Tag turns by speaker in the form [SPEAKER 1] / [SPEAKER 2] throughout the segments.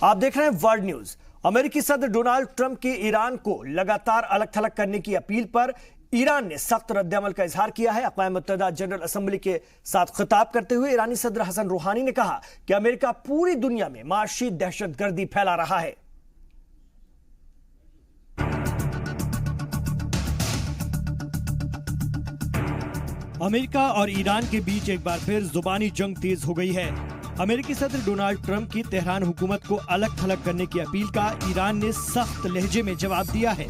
[SPEAKER 1] आप देख रहे हैं वर्ल्ड न्यूज। अमेरिकी सदर डोनाल्ड ट्रंप के ईरान को लगातार अलग थलग करने की अपील पर ईरान ने सख्त रद्दअमल का इजहार किया है। अक़वाम मुत्तहिदा जनरल असेंबली के साथ खिताब करते हुए ईरानी सदर हसन रूहानी ने कहा कि अमेरिका पूरी दुनिया में माशी दहशतगर्दी फैला रहा है। अमेरिका और ईरान के बीच एक बार फिर जुबानी जंग तेज हो गई है। अमेरिकी सदर डोनाल्ड ट्रंप की तेहरान हुकूमत को अलग थलग करने की अपील का ईरान ने सख्त लहजे में जवाब दिया है।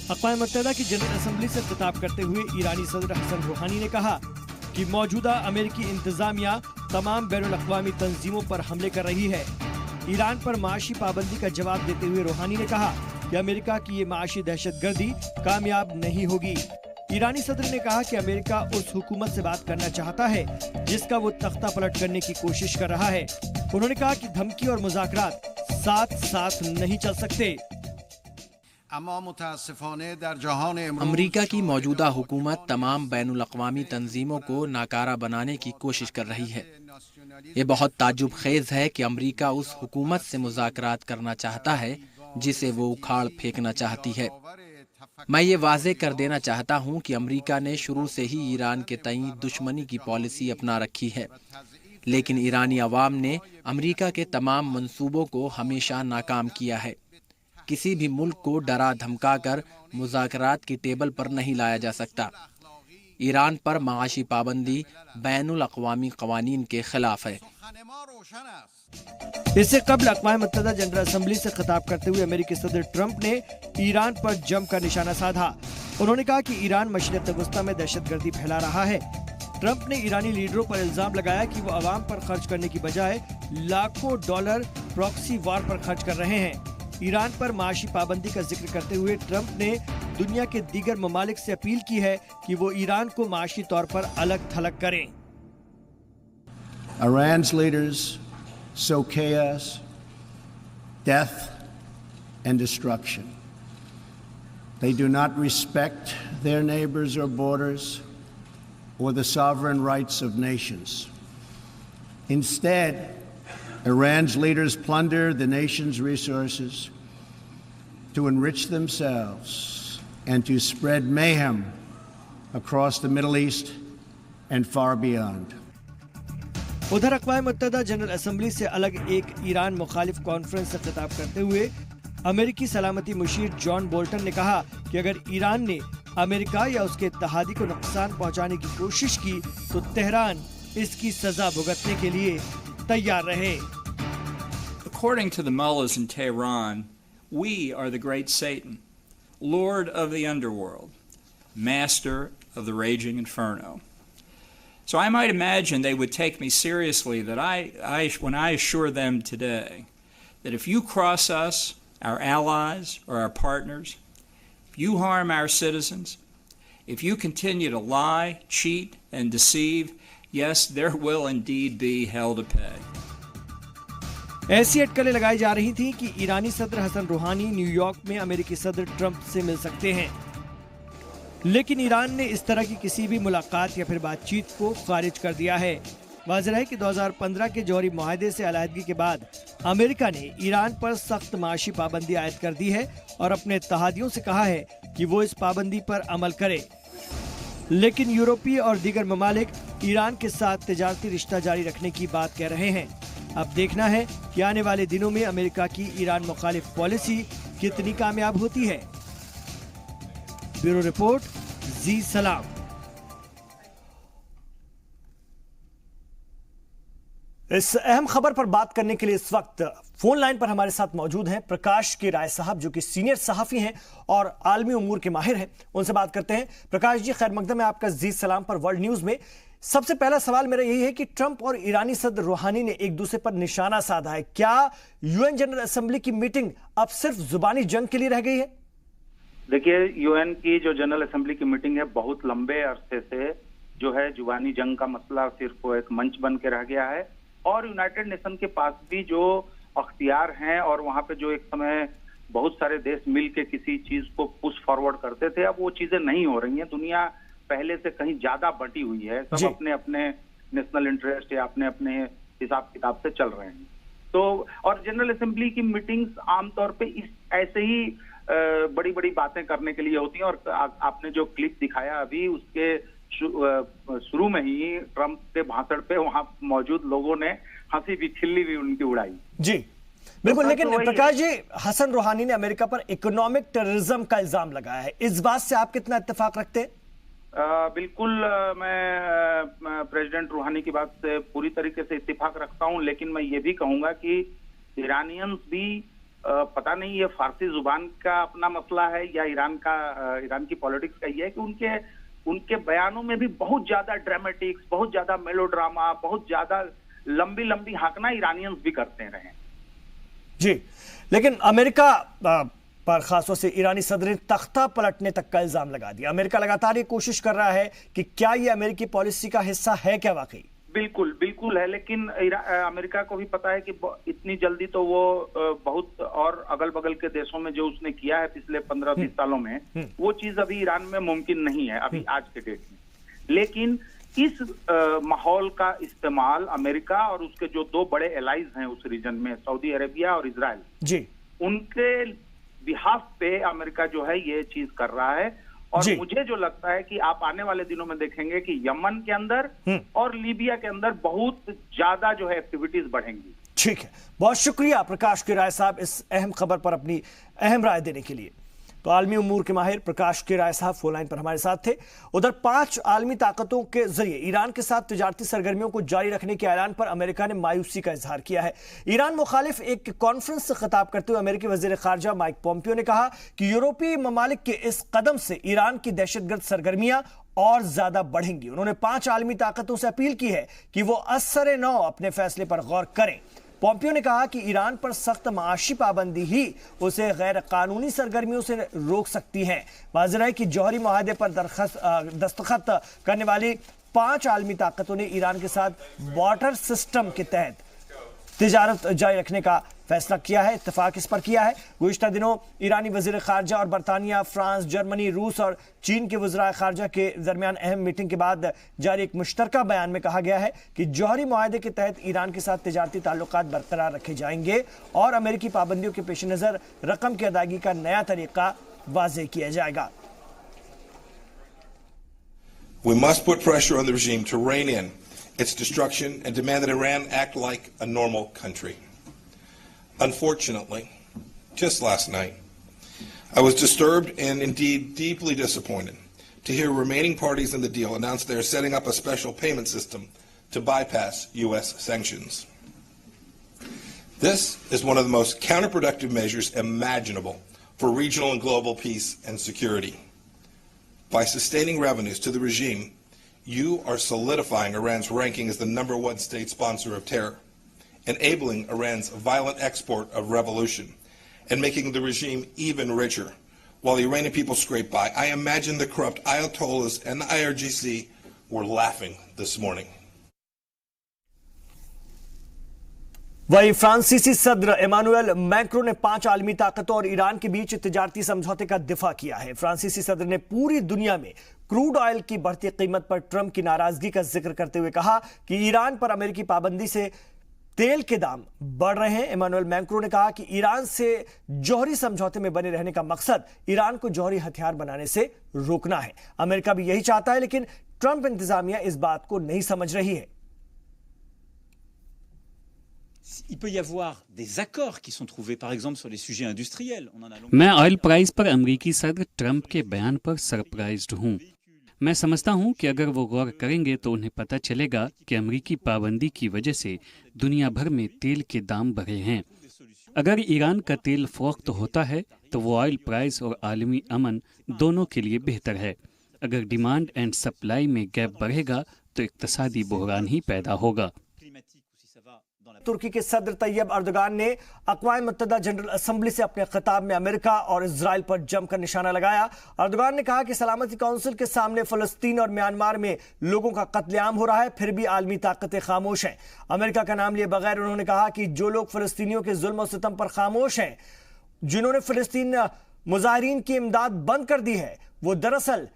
[SPEAKER 1] अक़वाम मुत्तहिदा की जनरल असेंबली से खिताब करते हुए ईरानी सदर हसन रूहानी ने कहा कि मौजूदा अमेरिकी इंतजामिया तमाम बैनुल-अक़वामी तंजीमों पर हमले कर रही है। ईरान पर माशी पाबंदी का जवाब देते हुए रूहानी ने कहा कि अमेरिका की ये माशी दहशतगर्दी कामयाब नहीं होगी। ईरानी सदर ने कहा कि अमेरिका उस हुकूमत से बात करना चाहता है जिसका वो तख्ता पलट करने की कोशिश कर रहा है। उन्होंने कहा कि धमकी और मुज़ाकरात साथ साथ नहीं चल सकते।
[SPEAKER 2] अमेरिका की मौजूदा हुकूमत तमाम बैनुल-अक़वामी तंजीमों को नाकारा बनाने की कोशिश कर रही है। ये बहुत ताज्जुब खेज है कि अमेरिका उस हुकूमत से मुज़ाकरात करना चाहता है जिसे वो उखाड़ फेंकना चाहती है। मैं ये वाज़े कर देना चाहता हूँ कि अमेरिका ने शुरू से ही ईरान के तई दुश्मनी की पॉलिसी अपना रखी है, लेकिन ईरानी अवाम ने अमेरिका के तमाम मंसूबों को हमेशा नाकाम किया है। किसी भी मुल्क को डरा धमकाकर मुज़ाकरात की टेबल पर नहीं लाया जा सकता। ईरान पर माशी पाबंदी बैनुल-अक़वामी क़वानीन के खिलाफ है।
[SPEAKER 1] इससे कबल अक़वाम मुत्तहिदा जनरल असेंबली से खिताब करते हुए अमेरिकी सदर ट्रंप ने ईरान पर जमकर निशाना साधा। उन्होंने कहा कि ईरान मशरिक़ वस्ता में दहशतगर्दी फैला रहा है। ट्रंप ने ईरानी लीडरों पर इल्जाम लगाया कि वो अवाम पर खर्च करने की बजाय लाखों डॉलर प्रॉक्सी वार पर खर्च कर रहे हैं। ईरान पर माशी पाबंदी का जिक्र करते हुए ट्रंप ने दुनिया के दीगर ममालिक से अपील की है कि वो ईरान को माशी तौर पर अलग थलग करें।
[SPEAKER 3] Iran's leaders sow chaos, death, and destruction. They do not respect their neighbors or borders or the sovereign rights of nations. Instead, Iran's leaders plunder the nation's resources to enrich themselves and to spread mayhem across the Middle East and far beyond.
[SPEAKER 1] उधर अक़वाम मुत्तहिदा general assembly से अलग एक Iran मुखालिफ conference से खिताब करते हुए अमेरिकी सलामती मुशीर जॉन बोल्टन ने कहा कि अगर ईरान ने अमेरिका या उसके इत्तेहादी को नुकसान पहुंचाने की कोशिश की तो तेहरान इसकी सजा भुगतने के लिए तैयार रहे।
[SPEAKER 4] According to the mullahs in Tehran, we are the great Satan, lord of the underworld, master of the raging inferno. So I might imagine they would take me seriously that when I assure them today that if you cross us, our allies or our partners, if you harm our citizens, if you continue to lie, cheat, and deceive, yes, there will indeed be hell to pay.
[SPEAKER 1] ऐसी अटकलें लगाई जा रही थी कि ईरानी सदर हसन रूहानी New York में अमेरिकी सदर ट्रंप से मिल सकते हैं, लेकिन ईरान ने इस तरह की किसी भी मुलाकात या फिर बातचीत को खारिज कर दिया है। वाज़ेह है कि 2015 के जौहरी मुआहदे से अलहदगी के बाद अमेरिका ने ईरान पर सख्त माशी पाबंदी आयद कर दी है और अपने इत्तेहादियों से कहा है कि वो इस पाबंदी पर अमल करे, लेकिन यूरोपीय और दीगर ममालिक ईरान के साथ तिजारती रिश्ता जारी रखने की बात कह रहे हैं। अब देखना है कि आने वाले दिनों में अमेरिका की ईरान मुखालिफ पॉलिसी कितनी कामयाब होती है। ब्यूरो रिपोर्ट, जी सलाम। इस अहम खबर पर बात करने के लिए इस वक्त फोन लाइन पर हमारे साथ मौजूद हैं प्रकाश के राय साहब, जो कि सीनियर सहाफी हैं और आलमी उमूर के माहिर हैं। उनसे बात करते हैं। प्रकाश जी, खैर मकदम है आपका जी सलाम पर वर्ल्ड न्यूज में। सबसे पहला सवाल मेरा यही है कि ट्रंप और ईरानी सदर रूहानी ने एक दूसरे पर निशाना साधा है। क्या यूएन जनरल असेंबली की मीटिंग अब सिर्फ जुबानी जंग के लिए रह गई है?
[SPEAKER 5] देखिए, यूएन की जो जनरल असेंबली की मीटिंग है, बहुत लंबे अरसे से जो है जुबानी जंग का मसला सिर्फ वो एक मंच बन के रह गया है और यूनाइटेड नेशन के पास भी जो अख्तियार हैं और वहां पे जो एक समय बहुत सारे देश मिल के किसी चीज को पुश फॉरवर्ड करते थे, अब वो चीजें नहीं हो रही हैं। दुनिया पहले से कहीं ज्यादा बटी हुई है, सब अपने अपने नेशनल इंटरेस्ट या अपने अपने हिसाब किताब से चल रहे हैं। तो और जनरल असेंबली की मीटिंग्स आमतौर पे इस ऐसे ही बड़ी बड़ी बातें करने के लिए होती हैं। और आपने जो क्लिप दिखाया अभी, उसके शुरू में ही ट्रंप के भाषण पे वहां मौजूद लोगों ने हंसी भी खिल्ली भी उनकी उड़ाई।
[SPEAKER 1] जी बिल्कुल, लेकिन प्रकाश जी, हसन रूहानी ने अमेरिका पर इकोनॉमिक टेररिज्म का इल्जाम लगाया है, इस बात से आप कितना इत्तेफाक रखते हैं?
[SPEAKER 5] बिल्कुल, मैं प्रेसिडेंट रूहानी की बात से पूरी तरीके से इत्तेफाक रखता हूं, लेकिन मैं ये भी कहूंगा कि ईरानियंस भी पता नहीं ये फारसी जुबान का अपना मसला है या ईरान की पॉलिटिक्स का ये है कि उनके बयानों में भी बहुत ज्यादा ड्रामेटिक्स, बहुत ज्यादा मेलोड्रामा, बहुत ज्यादा लंबी लंबी हाँकना ईरानियंस भी करते रहे।
[SPEAKER 1] जी, लेकिन अमेरिका पर खासतौर से ईरानी सदर ने तख्ता पलटने तक का इल्जाम लगा दिया। अमेरिका लगातार ये कोशिश कर रहा है कि क्या ये अमेरिकी पॉलिसी का हिस्सा है क्या वाकई?
[SPEAKER 5] बिल्कुल है, लेकिन अमेरिका को भी पता है कि इतनी जल्दी तो वो बहुत और अगल बगल के देशों में जो उसने किया है पिछले 15-20 सालों में, वो चीज अभी ईरान में मुमकिन नहीं है अभी आज के डेट में। लेकिन इस माहौल का इस्तेमाल अमेरिका और उसके जो दो बड़े एलाइज हैं उस रीजन में, सऊदी अरेबिया और इजराइल जी, उनके बिहाफ पे अमेरिका जो है ये चीज कर रहा है। और मुझे जो लगता है कि आप आने वाले दिनों में देखेंगे कि यमन के अंदर और लीबिया के अंदर बहुत ज्यादा जो है एक्टिविटीज बढ़ेंगी।
[SPEAKER 1] ठीक है, बहुत शुक्रिया प्रकाश किराय साहब इस अहम खबर पर अपनी अहम राय देने के लिए। तो आलमी उमूर के माहिर प्रकाश किराय साहब फोन लाइन पर हमारे साथ थे। उधर 5 आलमी ताकतों के जरिए ईरान के साथ तिजारती सरगर्मियों को जारी रखने के ऐलान पर अमेरिका ने मायूसी का इजहार किया है। ईरान मुखालिफ एक कॉन्फ्रेंस से खिताब करते हुए अमेरिकी वजीर खारजा माइक पोम्पियो ने कहा कि यूरोपीय ममालिक के इस कदम से ईरान की दहशतगर्द सरगर्मियां और ज्यादा बढ़ेंगी। उन्होंने 5 आलमी ताकतों से अपील की है कि वो असर नौ अपने फैसले पर गौर करें। पोम्पियो ने कहा कि ईरान पर सख्त माशी पाबंदी ही उसे गैर कानूनी सरगर्मियों से रोक सकती है। वाज़ेह है कि जौहरी मुआहदे पर दस्तखत करने वाली 5 आलमी ताकतों ने ईरान के साथ वाटर सिस्टम के तहत तिजारत जारी रखने का फैसला किया है, इत्तेफाक इस पर किया है। गुज़िश्ता दिनों ईरानी वज़ीर खारजा और बरतानिया, फ्रांस, जर्मनी, रूस और चीन के वज़राए खारजा के दरमियान अहम मीटिंग के बाद जारी एक मुश्तरका बयान में कहा गया है कि जौहरी मुआहदे के तहत ईरान के साथ तिजारती ताल्लुकात बरकरार रखे जाएंगे और अमेरिकी पाबंदियों के पेश नज़र रकम की अदायगी का नया तरीका वाज़ेह किया जाएगा।
[SPEAKER 6] We must put pressure on the regime to rein in its destruction and demand that Iran act like a normal country. Unfortunately, just last night, I was disturbed and indeed deeply disappointed to hear remaining parties in the deal announce they are setting up a special payment system to bypass U.S. sanctions. This is one of the most counterproductive measures imaginable for regional and global peace and security. By sustaining revenues to the regime, you are solidifying Iran's ranking as the #1 state sponsor of terror, enabling Iran's violent export of revolution, and making the regime even richer, while the Iranian people scrape by. I imagine the corrupt Ayatollahs and the IRGC were laughing this morning.
[SPEAKER 1] वही फ्रांसीसी सदर Emmanuel Macron ने 5 आलमी ताकतों और Iran के बीच तिजारती समझौते का दिफा किया है। फ्रांसीसी सदर ने पूरी दुनिया में क्रूड ऑयल की बढ़ती कीमत पर ट्रंप की नाराजगी का जिक्र करते हुए कहा कि ईरान पर अमेरिकी पाबंदी से तेल के दाम बढ़ रहे हैं। इमानुएल मैक्रों ने कहा कि ईरान से जौहरी समझौते में बने रहने का मकसद ईरान को जौहरी हथियार बनाने से रोकना है। अमेरिका भी यही चाहता है, लेकिन ट्रंप इंतजामिया इस बात को नहीं समझ रही है।
[SPEAKER 7] Il peut y avoir des accords qui sont trouvés, par exemple, sur les sujets industriels.
[SPEAKER 8] मैं ऑयल प्राइस पर अमेरिकी सदर ट्रंप के बयान पर सरप्राइज्ड हूँ। मैं समझता हूँ कि अगर वो गौर करेंगे तो उन्हें पता चलेगा कि अमेरिकी पाबंदी की वजह से दुनिया भर में तेल के दाम बढ़े हैं। अगर ईरान का तेल फरोख्त होता है तो वो ऑयल प्राइस और आलमी अमन दोनों के लिए बेहतर है। अगर डिमांड एंड सप्लाई में गैप बढ़ेगा तो इक्तसादी बहरान ही पैदा होगा।
[SPEAKER 1] तुर्की के सदर तैयब अर्दोगान ने अक़वाम मुत्तहिदा जनरल असेंबली से अपने खिताब में अमेरिका और इजराइल पर जमकर निशाना लगाया। अर्दोगान ने कहा कि सलामती काउंसिल के सामने फलस्तीन और म्यांमार में लोगों का कत्लेआम हो रहा है, फिर भी आलमी ताकतें खामोश हैं। अमेरिका का नाम लिए बगैर उन्होंने कहा कि जो लोग फलस्तीनियों के जुल्म और सितम पर खामोश हैं, जिन्होंने फलस्तीन मुजाहिरीन की इमदाद बंद कर दी है, वो दरअसल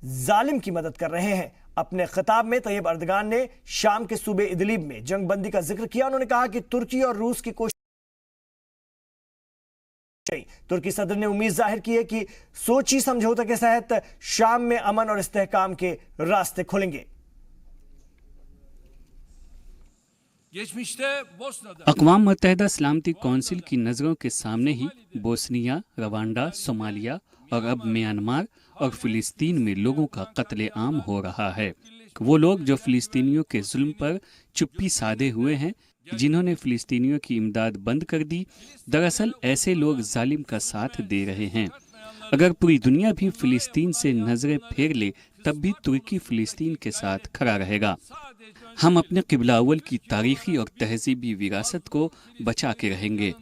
[SPEAKER 1] जालिम की मदद कर रहे हैं। अपने खिताब में तैयब अर्दगान ने शाम के सूबे इदलिब में जंगबंदी का जिक्र किया। उन्होंने कहा कि तुर्की और रूस की कोशिश, तुर्की सदर ने उम्मीद जाहिर की है कि सोची समझौते के तहत शाम में अमन और इस्तेहकाम के रास्ते खुलेंगे।
[SPEAKER 8] अक़वाम मुत्तहिदा सलामती कौंसिल की नज़रों के सामने ही बोस्निया, रवांडा, सोमालिया और अब म्यांमार और फिलिस्तीन में लोगों का कत्ले आम हो रहा है। वो लोग जो फिलिस्तीनियों के जुल्म पर चुप्पी साधे हुए हैं, जिन्होंने फिलिस्तीनियों की इमदाद बंद कर दी, दरअसल ऐसे लोग जालिम का साथ दे रहे हैं। अगर पूरी दुनिया भी फिलिस्तीन से नजरें फेर ले तब भी तुर्की फिलिस्तीन के साथ खड़ा रहेगा। हम अपने क़िबला अव्वल की तारीखी और तहजीबी विरासत को बचा के रहेंगे।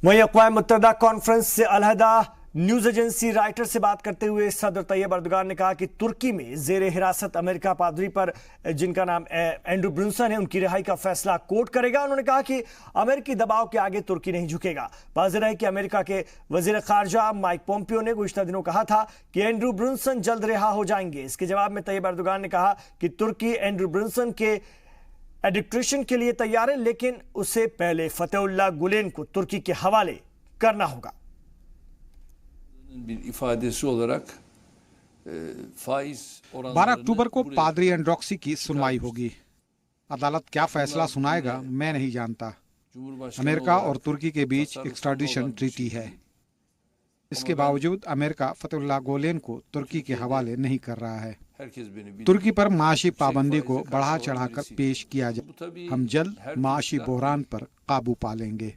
[SPEAKER 1] वहीं अक़वाम मुत्तहिदा कॉन्फ्रेंस से अलहदा न्यूज एजेंसी राइटर से बात करते हुए सदर तैयब अर्दगान ने कहा कि तुर्की में जेर हिरासत अमेरिका पादरी पर, जिनका नाम एंड्रू ब्रुनसन है, उनकी रिहाई का फैसला कोर्ट करेगा। उन्होंने कहा कि अमेरिकी दबाव के आगे तुर्की नहीं झुकेगा। वाज़ेह है कि अमेरिका के वजीर खारजा माइक पोम्पियो ने गुज़िश्ता दिनों कहा था कि एंड्रू ब्रुनसन जल्द रिहा हो जाएंगे। इसके जवाब में तैयब अर्दगान ने कहा कि तुर्की एंड्रू ब्रुनसन के एडिक्ट्रेशन के लिए तैयार है, लेकिन उसे पहले फतेहुल्लाह गुलेन को तुर्की के हवाले करना होगा।
[SPEAKER 9] bir ifadesi olarak 12 अक्टूबर को पादरी एंड्रोक्सी की सुनवाई होगी। अदालत क्या फैसला सुनाएगा मैं नहीं जानता। अमेरिका और तुर्की के बीच एक्स्ट्राडिशन ट्रीटी है। इसके बावजूद अमेरिका फतेहुल्लाह गुलेन को तुर्की के हवाले नहीं कर रहा है। तुर्की पर माशी पाबंदी को बढ़ा चढ़ाकर पेश किया जाए। हम जल्द माशी बहरान पर काबू पा लेंगे।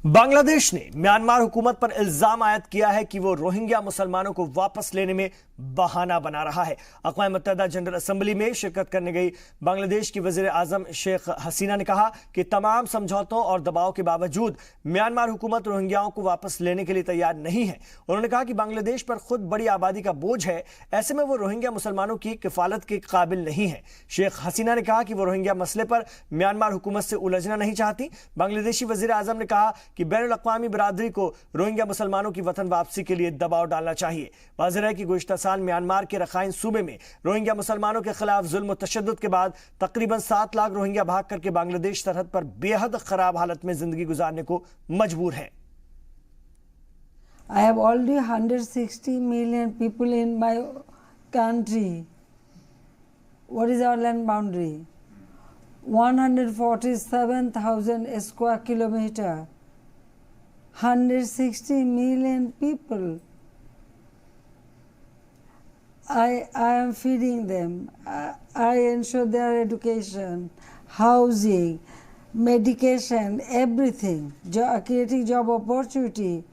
[SPEAKER 1] बांग्लादेश ने म्यांमार हुकूमत पर इल्जाम आयद किया है कि वो रोहिंग्या मुसलमानों को वापस लेने में बहाना बना रहा है। अक़वाम मुत्तहिदा जनरल असेंबली में शिरकत करने गई बांग्लादेश की वज़ीर आज़म शेख हसीना ने कहा कि तमाम समझौतों और दबाव के बावजूद म्यांमार हुकूमत रोहिंग्याओं को वापस लेने के लिए तैयार नहीं है। उन्होंने कहा कि बांग्लादेश पर खुद बड़ी आबादी का बोझ है, ऐसे में वो रोहिंग्या मुसलमानों की किफ़ालत के काबिल नहीं है। शेख हसीना ने कहा कि वो रोहिंग्या मसले पर म्यांमार हुकूमत से उलझना नहीं चाहती। बांग्लादेशी वज़ीर आज़म ने कहा कि बैनुल अक़वामी बिरादरी को रोहिंग्या मुसलमानों की वतन वापसी के लिए दबाव डालना चाहिए। वाज़ेह है कि गुज़िश्ता साल म्यांमार के रखाइन सूबे में रोहिंग्या मुसलमानों के खिलाफ जुल्म और तशद्दुद के बाद तकरीबन 7 लाख रोहिंग्या भाग करके बांग्लादेश सरहद पर बेहद खराब हालत में जिंदगी गुजारने को मजबूर हैं।
[SPEAKER 10] I have already 160 million people in my country. What is our land boundary? 147,000 square kilometer. 160 million people. I am feeding them. I ensure their education, housing, medication, everything, creating job opportunity.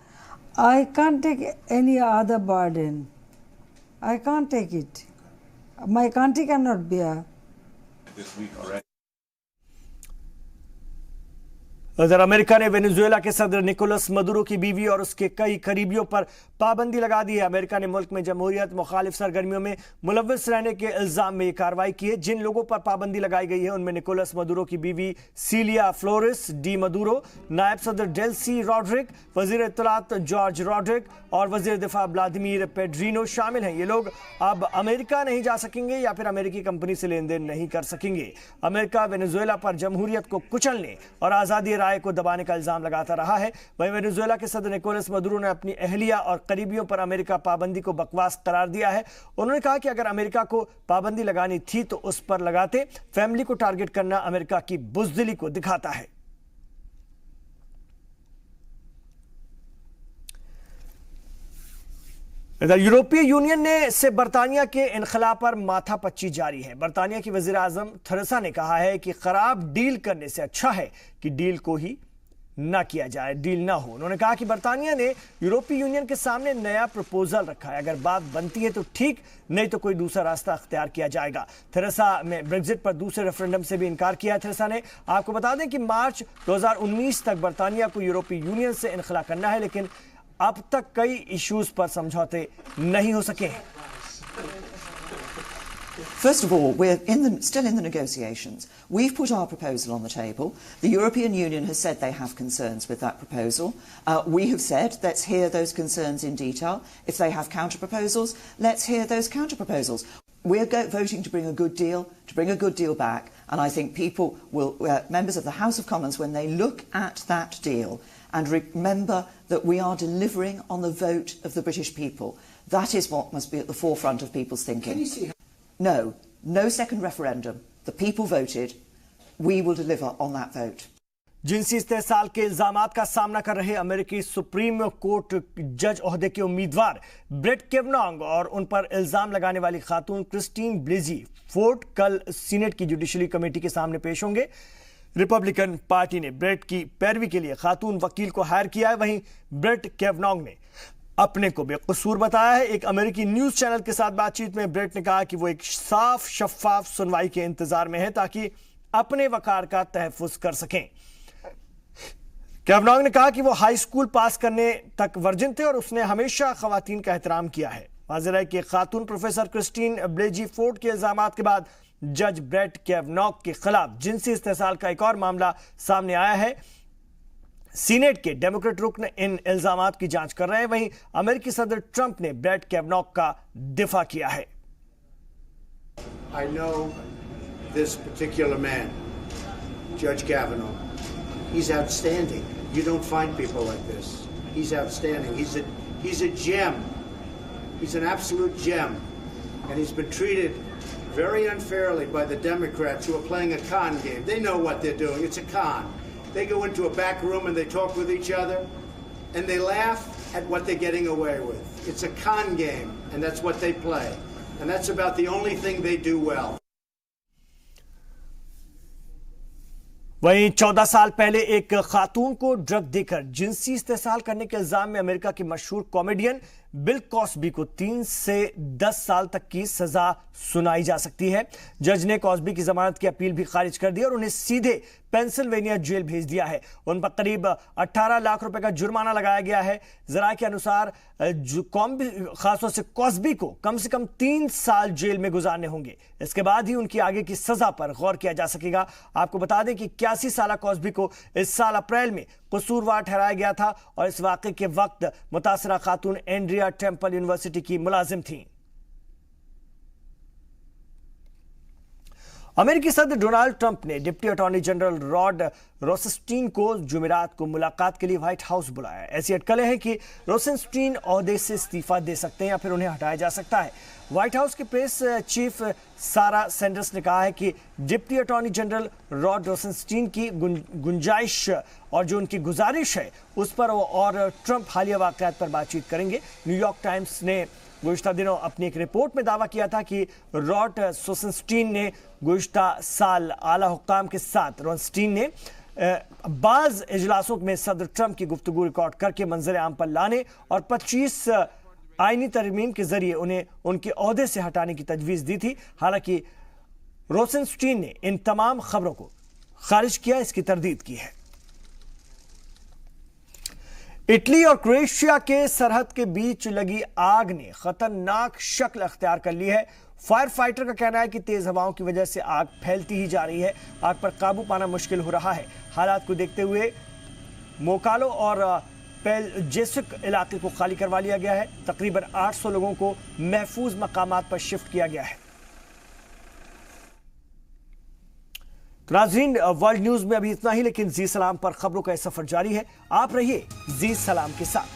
[SPEAKER 10] I can't take any other burden. I can't take it. My country cannot bear.
[SPEAKER 9] This week already.
[SPEAKER 1] उधर America ने Venezuela के सदर Nicolas Maduro की बीवी और उसके कई करीबियों पर पाबंदी लगा दी है। अमेरिका ने मुल्क में जमहूरियत मुखालिफ सरगर्मियों में मुलव्वस रहने के इल्जाम में ये कार्रवाई की है। जिन लोगों पर पाबंदी लगाई गई है उनमें निकोलस मदुरो की बीवी सीलिया फ्लोरेस डी मदुरो, नायब सदर डेल्सी रॉड्रिक, वजीर इत्तलात जॉर्ज रॉड्रिक और वजीर दिफा व्लादिमीर पेड्रिनो शामिल हैं। ये लोग अब अमेरिका नहीं जा सकेंगे या फिर अमेरिकी कंपनी से लेन देन नहीं कर सकेंगे। अमेरिका वेनेजुएला पर जमहूरियत को कुचलने और आज़ादी राय को दबाने का इल्जाम लगाता रहा है। वहीं वेनेजुएला के सदर निकोलस मदुरो ने अपनी अहलिया और करीबियों पर अमेरिका पाबंदी को बकवास करार दिया है। उन्होंने कहा कि अगर अमेरिका को पाबंदी लगानी थी तो उस पर लगाते। फैमिली को टारगेट करना अमेरिका की बुज़दिली को दिखाता है। इधर यूरोपीय यूनियन ने से बरतानिया के इनखला पर माथापच्ची जारी है। बरतानिया की वजीर आजम थेरेसा ने कहा है कि खराब डील करने से अच्छा है कि डील को ही ना किया जाए, डील ना हो। उन्होंने कहा कि बरतानिया ने यूरोपीय यूनियन के सामने नया प्रपोजल रखा है, अगर बात बनती है तो ठीक, नहीं तो कोई दूसरा रास्ता अख्तियार किया जाएगा। थेरेसा ने ब्रेक्जिट पर दूसरे रेफरेंडम से भी इनकार किया। थेरेसा ने आपको बता दें कि मार्च 2019 तक बरतानिया को यूरोपीय यूनियन से इनखला करना है, लेकिन अब तक कई इश्यूज पर समझौते नहीं हो सके हैं।
[SPEAKER 11] First of all, we're still in the negotiations. We've put our proposal on the table. The European Union has said they have concerns with that proposal. We have said, let's hear those concerns in detail. If they have counter-proposals, let's hear those counter-proposals. We're voting to bring a good deal back, and I think people will, members of the House of Commons, when they look at that deal and remember that we are delivering on the vote of the British people, that is what must be at the forefront of people's thinking.
[SPEAKER 3] Can you see?
[SPEAKER 11] No second referendum. The people voted. We will deliver on that vote.
[SPEAKER 1] जिनसी इस्तेहसाल के इल्जामात का सामना कर रहे अमेरिकी supreme court जज ओहदे के उम्मीदवार ब्रेट केवनांग और उन पर इल्जाम लगाने वाली खातून क्रिस्टीन ब्लेजी फोर्ड कल सीनेट की जुडिशरी कमेटी के सामने पेश होंगे। रिपब्लिकन पार्टी ने ब्रेट की पैरवी के लिए खातून वकील को हायर किया है। वहीं ब्रेट केवनांग ने अपने को बेकसूर बताया है। एक अमेरिकी न्यूज चैनल के साथ बातचीत में ब्रेट ने कहा कि वो एक साफ शफाफ सुनवाई के इंतजार में है ताकि अपने वकार का तहफ्फुज कर सकें। केवनांग ने कहा कि वो हाई स्कूल पास करने तक वर्जिन थे और उसने हमेशा खवातीन का एहतराम किया है। वाज़ेह है कि खातून प्रोफेसर क्रिस्टीन ब्लेजी फोर्ड के इल्जामात के बाद जज ब्रेट केवनांग के खिलाफ जिनसी इस्तेहसाल का एक और मामला सामने आया है। सीनेट के डेमोक्रेट रुकन इन इल्जामात की जांच कर रहे हैं। वहीं अमेरिकी सदर ट्रंप ने ब्रेट केवनांग का दिफा किया है।
[SPEAKER 3] I know this particular man, Judge Kavanaugh. He's outstanding. You don't find people like this. He's outstanding. He's a gem. He's an absolute gem. And he's been treated very unfairly by the Democrats who are playing a con game. They know what they're doing. It's a con. They go into a back room and they talk with each other and they laugh at what they're getting away with. It's a con game, and that's what they play. And that's about the only thing they do well.
[SPEAKER 1] वहीं 14 साल पहले एक खातून को drug देकर जिनसी इस्तेहसाल करने के इल्जाम में अमेरिका के मशहूर कॉमेडियन बिल कॉस्बी को 3 से 10 साल तक की सजा सुनाई जा सकती है। जज ने कॉस्बी की जमानत की अपील भी खारिज कर दी और उन्हें सीधे पेंसिल्वेनिया जेल भेज दिया है। उन पर करीब 18 लाख रुपए का जुर्माना लगाया गया है। जरा के अनुसार खासतौर से कॉस्बी को कम से कम 3 साल जेल में गुजारने होंगे। इसके बाद ही उनकी आगे की सजा पर गौर किया जा सकेगा। आपको बता दें कि 81 साल कॉस्बी को इस साल अप्रैल में कसूरवार ठहराया गया था और इस वाक़े के वक्त मुतासरा खातून एंड्रिया टेम्पल यूनिवर्सिटी की मुलाजिम थीं। अमेरिकी सदर डोनाल्ड ट्रंप ने डिप्टी अटॉर्नी जनरल रॉड रोसेनस्टीन को जुमेरात को मुलाकात के लिए व्हाइट हाउस बुलाया। ऐसी अटकलें हैं कि रोसेनस्टीन ओहदे से इस्तीफा दे सकते हैं या फिर उन्हें हटाया जा सकता है। व्हाइट हाउस के प्रेस चीफ सारा सैंडर्स ने कहा है कि डिप्टी अटॉर्नी जनरल रॉड रोसेनस्टीन की गुंजाइश और जो उनकी गुजारिश है उस पर वो और ट्रंप हालिया वाक़यात पर बातचीत करेंगे। न्यूयॉर्क टाइम्स ने गुज़िश्ता दिनों अपनी एक रिपोर्ट में दावा किया था कि रॉड रोसेनस्टीन ने गुज़िश्ता साल आला हुक्काम के साथ रोसेनस्टीन ने बाज़ इजलासों में सदर ट्रंप की गुफ्तगू रिकॉर्ड करके मंजर आम पर लाने और 25 आईनी तरमीम के जरिए उन्हें उनके ओहदे से हटाने की तजवीज़ दी थी। हालांकि रोसेनस्टीन ने इन तमाम खबरों को खारिज किया, इसकी तरदीद की है। इटली और क्रोएशिया के सरहद के बीच लगी आग ने खतरनाक शक्ल अख्तियार कर ली है। फायर फाइटर का कहना है कि तेज हवाओं की वजह से आग फैलती ही जा रही है। आग पर काबू पाना मुश्किल हो रहा है। हालात को देखते हुए मोकालो और पेलजेसिक इलाके को खाली करवा लिया गया है। तकरीबन 800 लोगों को महफूज मकामात पर शिफ्ट किया गया है। तो नाज़रीन, वर्ल्ड न्यूज में अभी इतना ही, लेकिन जी सलाम पर खबरों का सफर जारी है। आप रहिए जी सलाम के साथ।